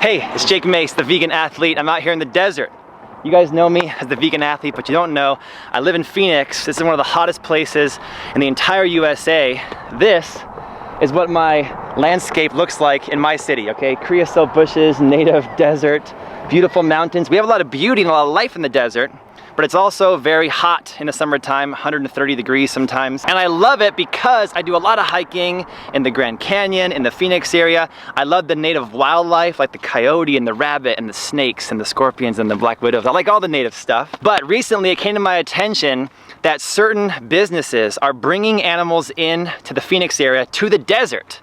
Hey, it's Jake Mace, the vegan athlete. I'm out here in the desert. You guys know me as the vegan athlete, but you don't know, I live in Phoenix. This is one of the hottest places in the entire USA. This is what my landscape looks like in my city, okay? Creosote bushes, native desert, beautiful mountains. We have a lot of beauty and a lot of life in the desert, but it's also very hot in the summertime, 130 degrees sometimes. And I love it because I do a lot of hiking in the Grand Canyon, in the Phoenix area. I love the native wildlife, like the coyote and the rabbit and the snakes and the scorpions and the black widows. I like all the native stuff. But recently it came to my attention that certain businesses are bringing animals in to the Phoenix area, to the desert,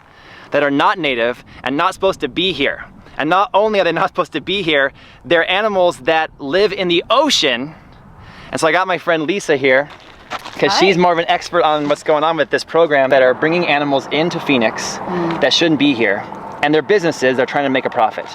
that are not native and not supposed to be here. And not only are they not supposed to be here, they're animals that live in the ocean. And so I got my friend Lisa here, because she's more of an expert on what's going on with this program, that are bringing animals into Phoenix that shouldn't be here. And their businesses are trying to make a profit.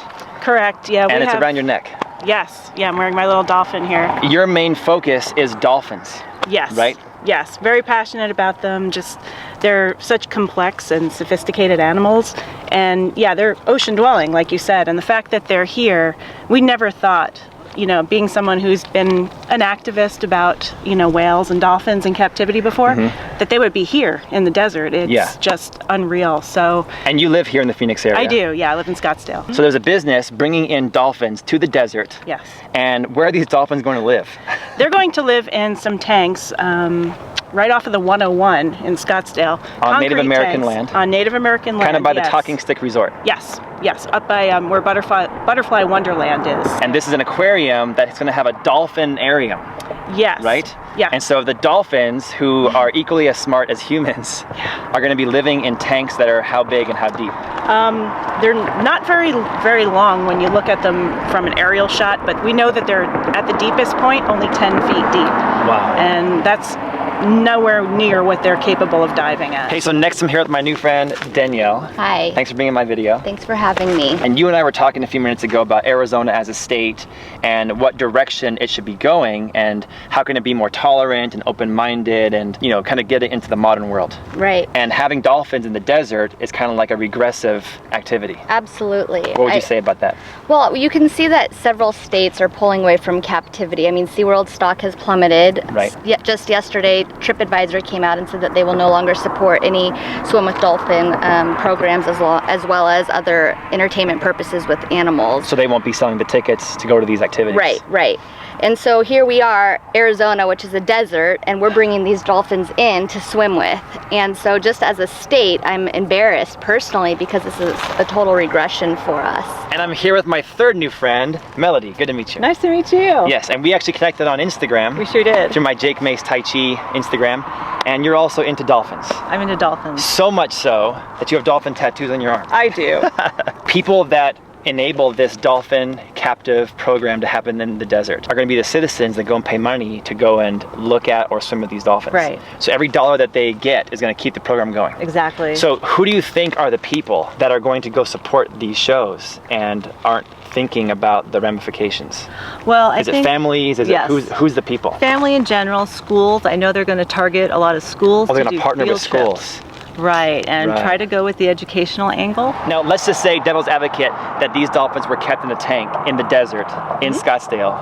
Correct, yeah. And it's around your neck. Yes, yeah, I'm wearing my little dolphin here. Your main focus is dolphins. Yes. Right? Yes, very passionate about them. Just, they're such complex and sophisticated animals. And yeah, they're ocean dwelling, like you said. And the fact that they're here, we never thought, you know, being someone who's been an activist about, you know, whales and dolphins in captivity before, that they would be here in the desert. It's just unreal. So. And you live here in the Phoenix area? I do, yeah, I live in Scottsdale. So there's a business bringing in dolphins to the desert. Yes. And where are these dolphins going to live? They're going to live in some tanks right off of the 101 in Scottsdale. On Native American land? On Native American land, kind of by the Talking Stick Resort? Yes, yes, up by where Butterfly Wonderland is. And this is an aquarium that's going to have a dolphinarium. Yes. Right? Yeah. And so the dolphins, who are equally as smart as humans, are going to be living in tanks that are how big and how deep? They're not very long when you look at them from an aerial shot, but we know that they're at the deepest point only 10 feet deep. Wow. And that's nowhere near what they're capable of diving at. Hey, so next I'm here with my new friend, Danielle. Hi. Thanks for being in my video. Thanks for having me. And you and I were talking a few minutes ago about Arizona as a state and what direction it should be going and how can it be more tolerant and open-minded and, you know, kind of get it into the modern world. Right. And having dolphins in the desert is kind of like a regressive activity. Absolutely. What would you say about that? Well, you can see that several states are pulling away from captivity. I mean, SeaWorld stock has plummeted. Right. Just yesterday, TripAdvisor came out and said that they will no longer support any swim with dolphin programs as well as other entertainment purposes with animals. So they won't be selling the tickets to go to these activities. Right, right. And so here we are, Arizona, which is a desert, and we're bringing these dolphins in to swim with. And so just as a state, I'm embarrassed personally because this is a total regression for us. And I'm here with my third new friend, Melody. Good to meet you. Nice to meet you. Yes, and we actually connected on Instagram. We sure did. Through my Jake Mace Tai Chi Instagram. And you're also into dolphins. I'm into dolphins. So much so that you have dolphin tattoos on your arm. I do. People that enable this dolphin captive program to happen in the desert are going to be the citizens that go and pay money to go and look at or swim with these dolphins. Right. So every dollar that they get is going to keep the program going. Exactly. So who do you think are the people that are going to go support these shows and aren't thinking about the ramifications? Well, I think, is it families? Is it who's the people? Family in general, schools. I know they're going to target a lot of schools. Oh, they're going to partner with schools. Right, and try to go with the educational angle. Now, let's just say, devil's advocate, that these dolphins were kept in a tank in the desert in Scottsdale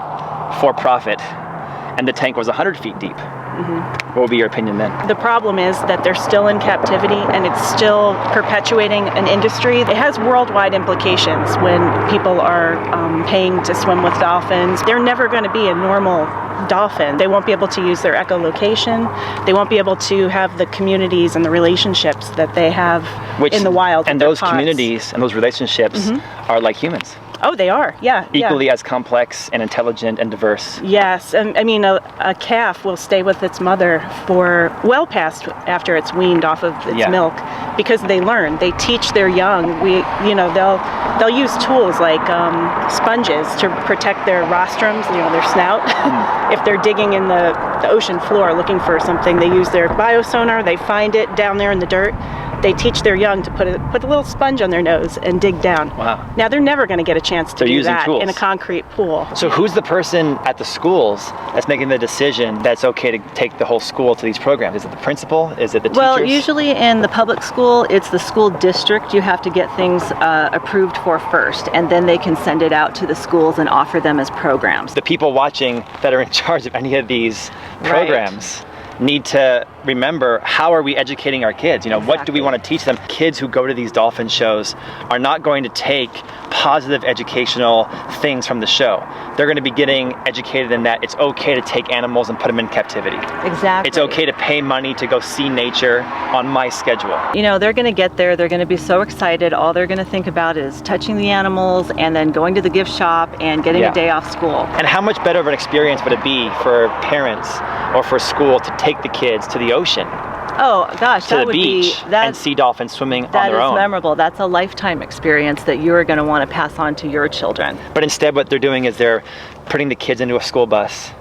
for profit, and the tank was 100 feet deep. What would be your opinion then? The problem is that they're still in captivity and it's still perpetuating an industry. It has worldwide implications when people are paying to swim with dolphins. They're never going to be a normal dolphin. They won't be able to use their echolocation. They won't be able to have the communities and the relationships that they have in the wild. And those communities and those relationships are like humans. Oh, they are, yeah. Equally as complex and intelligent and diverse. Yes, and I mean, a calf will stay with its mother for well past after it's weaned off of its milk, because they learn. They teach their young. They'll use tools like sponges to protect their rostrums, their snout. If they're digging in the ocean floor looking for something, they use their biosonar. They find it down there in the dirt. they teach their young to put a little sponge on their nose and dig down. Wow. Now they're never going to get a chance to do that tools in a concrete pool. So who's the person at the schools that's making the decision that's okay to take the whole school to these programs? Is it the principal? Is it the teachers? Well, usually in the public school, it's the school district. You have to get things approved for first, and then they can send it out to the schools and offer them as programs. The people watching that are in charge of any of these programs need to remember, how are we educating our kids? You know, what do we want to teach them? Kids who go to these dolphin shows are not going to take positive educational things from the show. They're going to be getting educated in that it's okay to take animals and put them in captivity. Exactly. It's okay to pay money to go see nature on my schedule. You know, they're going to get there, they're going to be so excited, all they're going to think about is touching the animals and then going to the gift shop and getting a day off school. And how much better of an experience would it be for parents or for school to take the kids to the ocean? Oh gosh, to that the would beach be, and see dolphins swimming on that their is own. memorable. That's a lifetime experience that you're going to want to pass on to your children. But instead what they're doing is they're putting the kids into a school bus,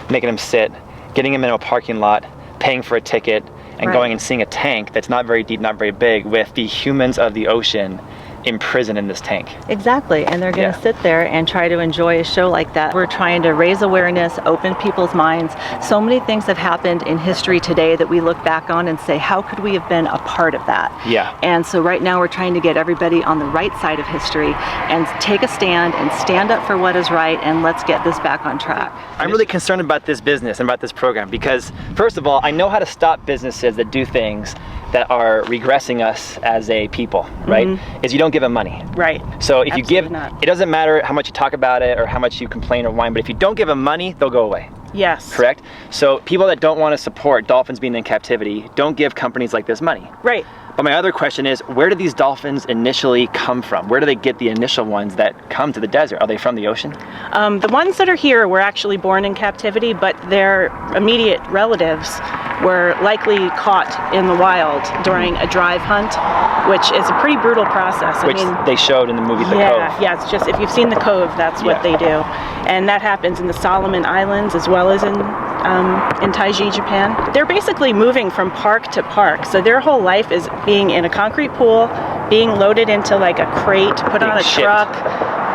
making them sit, getting them into a parking lot, paying for a ticket, and going and seeing a tank that's not very deep, not very big, with the humans of the ocean imprisoned in this tank. Exactly, and they're going to sit there and try to enjoy a show like that. We're trying to raise awareness, open people's minds. So many things have happened in history today that we look back on and say, how could we have been a part of that? Yeah. And so right now we're trying to get everybody on the right side of history and take a stand and stand up for what is right, and let's get this back on track. I'm really concerned about this business and about this program because, first of all, I know how to stop businesses that do things that are regressing us as a people, right? Is you don't give them money. Right. So if you give, not. it doesn't matter how much you talk about it or how much you complain or whine, but if you don't give them money, they'll go away. Yes. Correct? So people that don't want to support dolphins being in captivity don't give companies like this money. Right. But my other question is, where did these dolphins initially come from? Where do they get the initial ones that come to the desert? Are they from the ocean? The ones that are here were actually born in captivity, but their immediate relatives were likely caught in the wild during a drive hunt, which is a pretty brutal process. Which they showed in the movie The Cove. Yeah, it's just, if you've seen The Cove, that's what they do. And that happens in the Solomon Islands as well as in Taiji, Japan. They're basically moving from park to park, so their whole life is being in a concrete pool, being loaded into like a crate, put on a truck,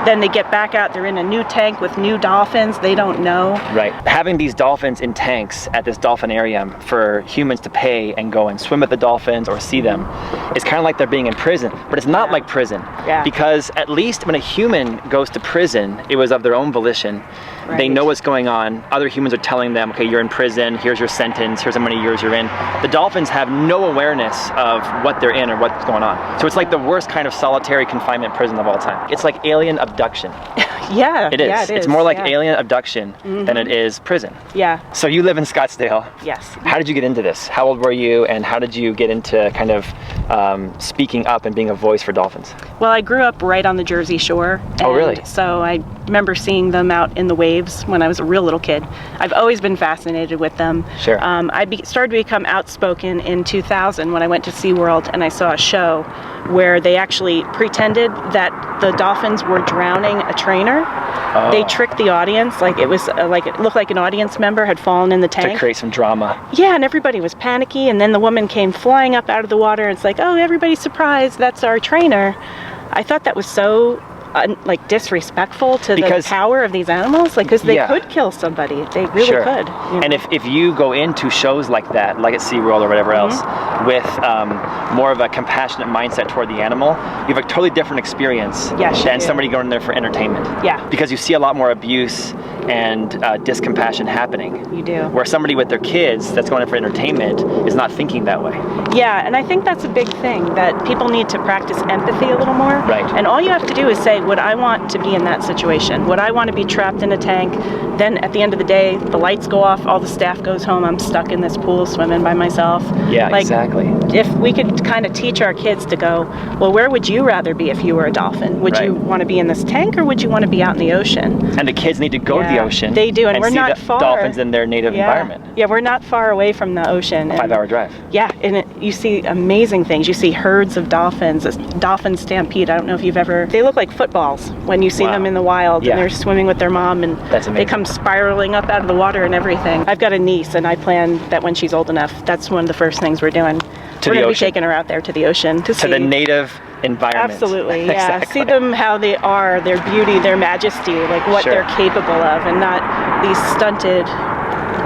then they get back out, they're in a new tank with new dolphins, they don't know. Right. Having these dolphins in tanks at this dolphinarium for humans to pay and go and swim with the dolphins or see them is kind of like they're being in prison, but it's not like prison. Because at least when a human goes to prison, it was of their own volition. They know what's going on. Other humans are telling them, okay, you're in prison, here's your sentence, here's how many years you're in. The dolphins have no awareness of what they're in or what's going on. So it's like the worst kind of solitary confinement prison of all time. It's like alien abduction. It is. Yeah, it is. It's more like alien abduction than it is prison. Yeah. So you live in Scottsdale. Yes. How did you get into this? How old were you, and how did you get into kind of speaking up and being a voice for dolphins? Well, I grew up right on the Jersey Shore. Oh, really? So I remember seeing them out in the waves when I was a real little kid. I've always been fascinated with them. Sure. I started to become outspoken in 2000 when I went to SeaWorld and I saw a show where they actually pretended that the dolphins were drowning a trainer. They tricked the audience, like it was like it looked like an audience member had fallen in the tank. To create some drama. Yeah, and everybody was panicky, and then the woman came flying up out of the water and it's like, oh, everybody's surprised, that's our trainer. I thought that was so like disrespectful to the power of these animals, like, because they could kill somebody, they really could. You know? And if you go into shows like that, like at SeaWorld or whatever else, with more of a compassionate mindset toward the animal, you have a totally different experience than somebody going there for entertainment. Yeah. Because you see a lot more abuse and discompassion happening. You do. Where somebody with their kids that's going in for entertainment is not thinking that way. Yeah, and I think that's a big thing, that people need to practice empathy a little more. Right. And all you have to do is say, would I want to be in that situation? Would I want to be trapped in a tank? Then at the end of the day, the lights go off, all the staff goes home, I'm stuck in this pool swimming by myself. Yeah, like, exactly. If we could kind of teach our kids to go, well, where would you rather be if you were a dolphin? Would you want to be in this tank, or would you want to be out in the ocean? And the kids need to go to the ocean. They do, and we're see not the far. dolphins in their native environment. Yeah, we're not far away from the ocean. 5-hour drive. Yeah, and you see amazing things. You see herds of dolphins, a dolphin stampede. I don't know if you've ever, they look like footballs when you see them in the wild, and they're swimming with their mom, and they come spiraling up out of the water and everything. I've got a niece, and I plan that when she's old enough, that's one of the first things we're doing. To We're the going to be ocean. taking her out there to the ocean to see. the native environment. Absolutely, yeah. Exactly. See them how they are, their beauty, their majesty, like what Sure. they're capable of, and not these stunted,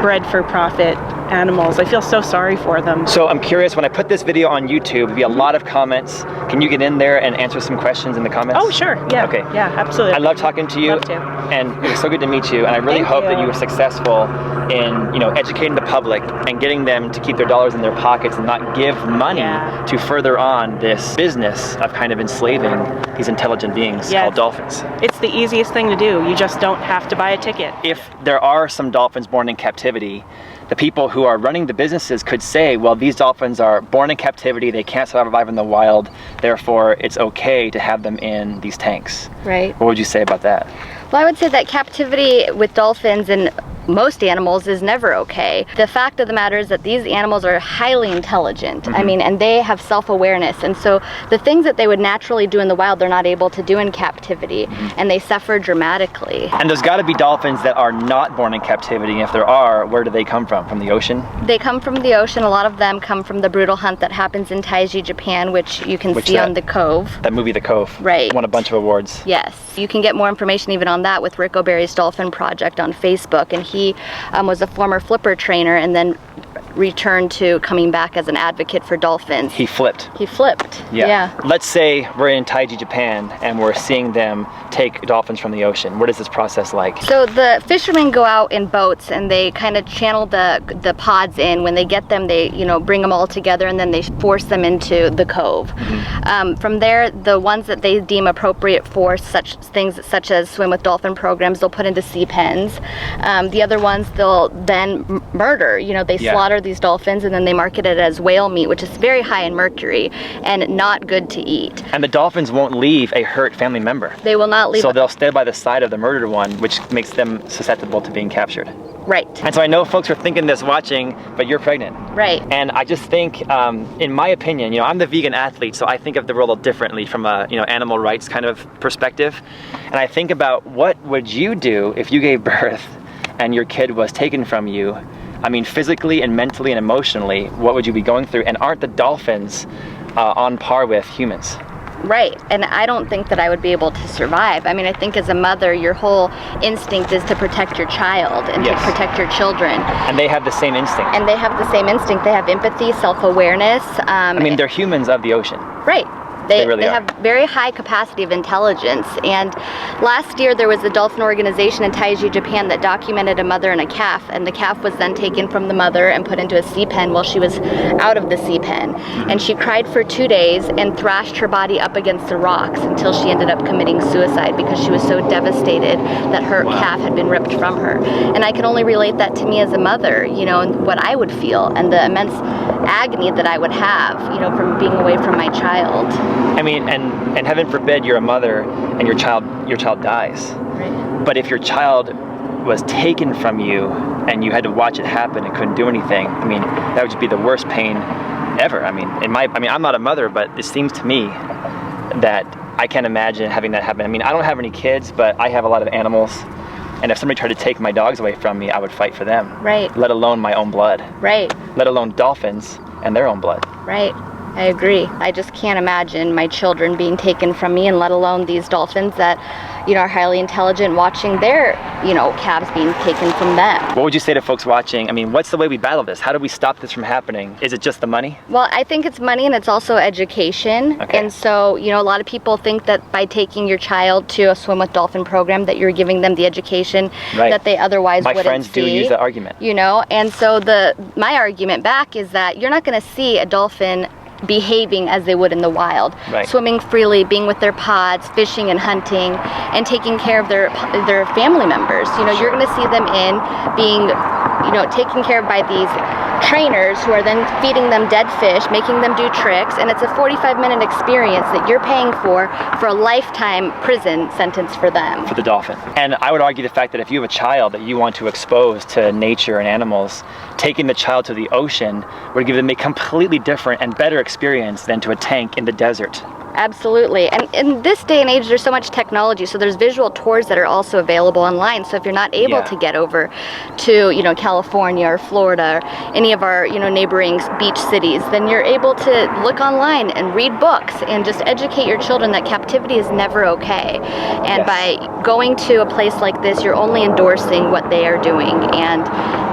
bred for profit animals. I feel so sorry for them. So I'm curious, when I put this video on YouTube, there'll be a lot of comments. Can you get in there and answer some questions in the comments? Oh, sure. Yeah. Okay. Yeah, absolutely. I love talking to you. Love to. And it was so good to meet you. And I really Thank hope that you. you are successful in, educating the public and getting them to keep their dollars in their pockets and not give money Yeah. to further on this business of kind of enslaving these intelligent beings Yes. called dolphins. It's the easiest thing to do. You just don't have to buy a ticket. If there are some dolphins born in captivity, the people who are running the businesses could say, well, these dolphins are born in captivity, they can't survive in the wild, therefore it's okay to have them in these tanks. Right. What would you say about that? Well, I would say that captivity with dolphins and most animals is never okay. The fact of the matter is that these animals are highly intelligent. I mean, and they have self-awareness. And so the things that they would naturally do in the wild, they're not able to do in captivity. And they suffer dramatically. And there's got to be dolphins that are not born in captivity. And if there are, where do they come from? From the ocean? They come from the ocean. A lot of them come from the brutal hunt that happens in Taiji, Japan, which you can Which see that? on The Cove. That movie, The Cove, Right. won a bunch of awards. Yes, you can get more information even on that with Rick O'Barry's Dolphin Project on Facebook, and he was a former flipper trainer and then returned to coming back as an advocate for dolphins. He flipped. He flipped. Yeah. Let's say we're in Taiji, Japan, and we're seeing them take dolphins from the ocean. What is this process like? So the fishermen go out in boats and they kind of channel the pods in. When they get them, they bring them all together and then they force them into the cove. From there, the ones that they deem appropriate for such things such as swim with dolphin programs, they'll put into sea pens. The other ones they'll then murder. They slaughter these dolphins and then they market it as whale meat, which is very high in mercury and not good to eat. And the dolphins won't leave a hurt family member. They will not leave. So they'll stay by the side of the murdered one, which makes them susceptible to being captured. Right. And so I know folks are thinking this watching, but you're pregnant. Right. And I just think, in my opinion, I'm the vegan athlete, so I think of the world differently from a, animal rights kind of perspective. And I think about what would you do if you gave birth and your kid was taken from you? I mean, physically and mentally and emotionally, what would you be going through? And aren't the dolphins on par with humans? Right, and I don't think that I would be able to survive. I mean, I think as a mother, your whole instinct is to protect your child and Yes. to protect your children. And they have the same instinct. And they have the same instinct. They have empathy, self-awareness. I mean, they're humans of the ocean. Right. They really are. have very high capacity of intelligence. And last year there was a dolphin organization in Taiji, Japan that documented a mother and a calf, and the calf was then taken from the mother and put into a sea pen while she was out of the sea pen. And she cried for 2 days and thrashed her body up against the rocks until she ended up committing suicide because she was so devastated that her calf had been ripped from her. And I can only relate that to me as a mother, and what I would feel and the immense agony that I would have, from being away from my child. I mean, and heaven forbid you're a mother and your child dies. Right. But if your child was taken from you and you had to watch it happen and couldn't do anything, I mean, that would just be the worst pain ever. I mean, I'm not a mother, but it seems to me that I can't imagine having that happen. I mean, I don't have any kids, but I have a lot of animals. And if somebody tried to take my dogs away from me, I would fight for them. Right. Let alone my own blood. Right. Let alone dolphins and their own blood. Right. I agree. I just can't imagine my children being taken from me, and let alone these dolphins that, are highly intelligent, watching their, calves being taken from them. What would you say to folks watching? I mean, what's the way we battle this? How do we stop this from happening? Is it just the money? Well, I think it's money and it's also education. Okay. And so, a lot of people think that by taking your child to a swim with dolphin program that you're giving them the education Right. that they otherwise My wouldn't friends do see. use that argument. And so my argument back is that you're not going to see a dolphin behaving as they would in the wild, Right. swimming freely, being with their pods, fishing and hunting, and taking care of their family members. You're going to see them in being, taken care of by these trainers who are then feeding them dead fish, making them do tricks, and it's a 45-minute experience that you're paying for a lifetime prison sentence for them. For the dolphin. And I would argue the fact that if you have a child that you want to expose to nature and animals, taking the child to the ocean would give them a completely different and better experience than to a tank in the desert. Absolutely. And in this day and age, there's so much technology. So there's visual tours that are also available online. So if you're not able to get over to, you know, California or Florida or any of our, you know, neighboring beach cities, then you're able to look online and read books and just educate your children that captivity is never okay. And by going to a place like this, you're only endorsing what they are doing, and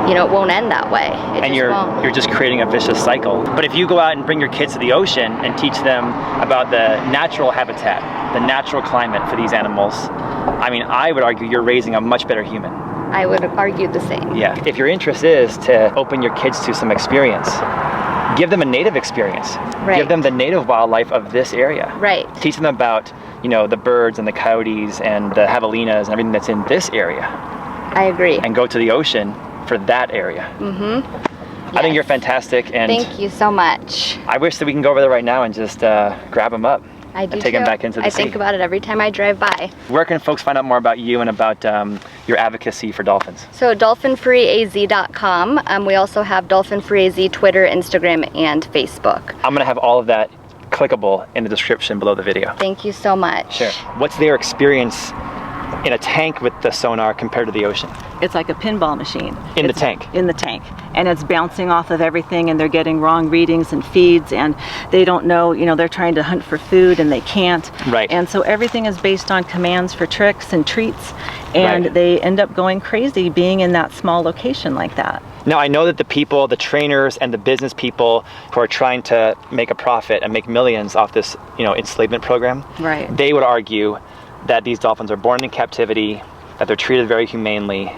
you know, it won't end that way. And you're just creating a vicious cycle. But if you go out and bring your kids to the ocean and teach them about the natural habitat, the natural climate for these animals, I mean, I would argue you're raising a much better human. I would argue the same. Yeah. If your interest is to open your kids to some experience, give them a native experience. Right. Give them the native wildlife of this area. Right. Teach them about, you know, the birds and the coyotes and the javelinas and everything that's in this area. I agree. And go to the ocean for that area. Mm-hmm. I think you're fantastic, and thank you so much. I wish that we can go over there right now and just grab them up. I do and take them back into the sea. I think about it every time I drive by. Where can folks find out more about you and about your advocacy for dolphins? So dolphinfreeaz.com. We also have Dolphin Free AZ Twitter, Instagram, and Facebook. I'm gonna have all of that clickable in the description below the video. Thank you so much. Sure. What's their experience in a tank with the sonar compared to the ocean? It's like a pinball machine. In the tank? In the tank. And it's bouncing off of everything, and they're getting wrong readings and feeds, and they don't know, you know, they're trying to hunt for food and they can't. Right. And so everything is based on commands for tricks and treats, and they end up going crazy being in that small location like that. Now, I know that the people, the trainers and the business people who are trying to make a profit and make millions off this, you know, enslavement program, they would argue that these dolphins are born in captivity, that they're treated very humanely.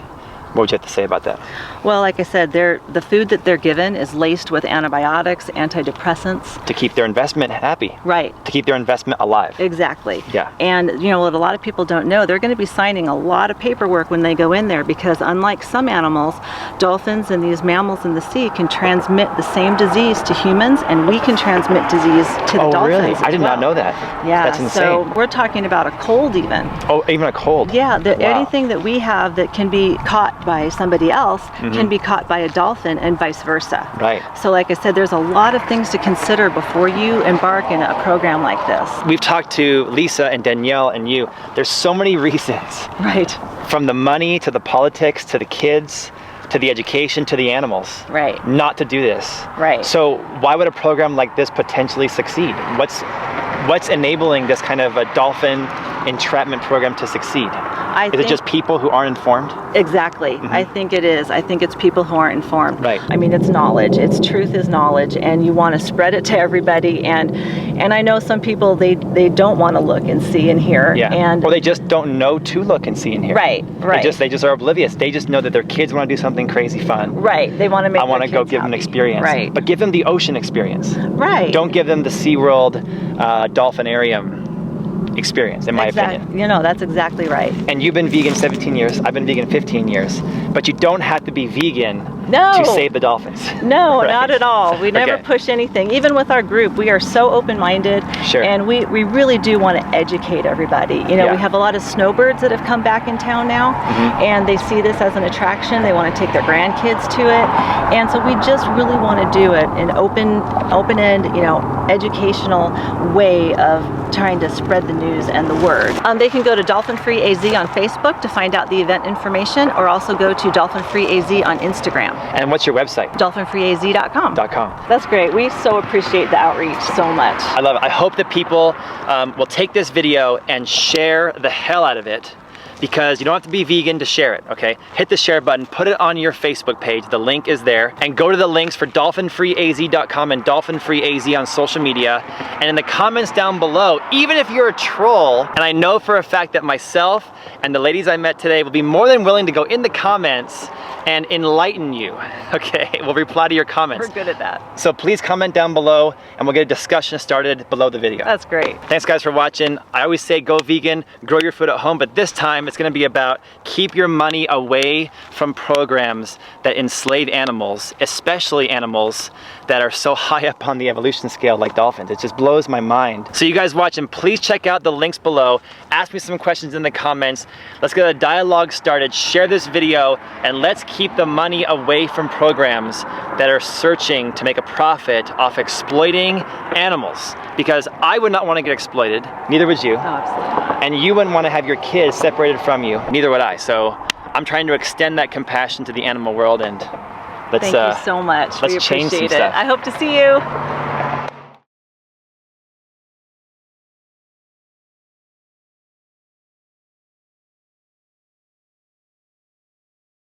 What would you have to say about that? Well, like I said, the food that they're given is laced with antibiotics, antidepressants. To keep their investment happy. Right. To keep their investment alive. Exactly. Yeah. And you know what a lot of people don't know, they're going to be signing a lot of paperwork when they go in there, because unlike some animals, dolphins and these mammals in the sea can transmit the same disease to humans, and we can transmit disease to the dolphins. Oh, really? I did not know that. Yeah. That's insane. So we're talking about a cold even. Oh, even a cold? Yeah. Wow. Anything that we have that can be caught by somebody else can be caught by a dolphin, and vice versa. Right. So like I said, there's a lot of things to consider before you embark in a program like this. We've talked to Lisa and Danielle and you. There's so many reasons. Right. From the money to the politics to the kids to the education to the animals. Right. Not to do this. Right. So why would a program like this potentially succeed? What's enabling this kind of a dolphin entrapment program to succeed? Is it just people who aren't informed? Exactly. I think it is. I think it's people who aren't informed. Right. I mean, it's knowledge. It's truth is knowledge, and you want to spread it to everybody. And I know some people, they don't want to look and see and hear. Yeah. And or they just don't know to look and see and hear. Right. Right. They just are oblivious. They just know that their kids want to do something crazy fun. Right. They want to make. I want to go give them an experience. Right. But give them the ocean experience. Right. Don't give them the SeaWorld Dolphinarium experience, in my opinion. You know, that's exactly right. And you've been vegan 17 years, I've been vegan 15 years, but you don't have to be vegan No. to save the dolphins. No, Right. not at all. We never push anything. Even with our group, we are so open-minded. Sure. And we really do want to educate everybody. You know, we have a lot of snowbirds that have come back in town now, and they see this as an attraction. They want to take their grandkids to it. And so we just really want to do it in open-end, you know, educational way of trying to spread the news and the word. They can go to Dolphin Free AZ on Facebook to find out the event information, or also go to Dolphin Free AZ on Instagram. And what's your website? DolphinFreeAZ.com. .com. That's great. We so appreciate the outreach so much. I love it. I hope that people will take this video and share the hell out of it, because you don't have to be vegan to share it, okay? Hit the share button, put it on your Facebook page, the link is there, and go to the links for dolphinfreeaz.com and dolphinfreeaz on social media, and in the comments down below, even if you're a troll, and I know for a fact that myself and the ladies I met today will be more than willing to go in the comments and enlighten you, okay? We'll reply to your comments. We're good at that. So please comment down below, and we'll get a discussion started below the video. That's great. Thanks guys for watching. I always say go vegan, grow your food at home, but this time it's It's gonna be about keep your money away from programs that enslave animals, especially animals that are so high up on the evolution scale like dolphins. It just blows my mind. So you guys watching, please check out the links below. Ask me some questions in the comments. Let's get a dialogue started. Share this video and let's keep the money away from programs that are searching to make a profit off exploiting animals. Because I would not want to get exploited, neither would you. Oh, absolutely. And you wouldn't want to have your kids separated from you, neither would I. So I'm trying to extend that compassion to the animal world, and let's Thank you so much. let's We change some appreciate it. stuff. I hope to see you.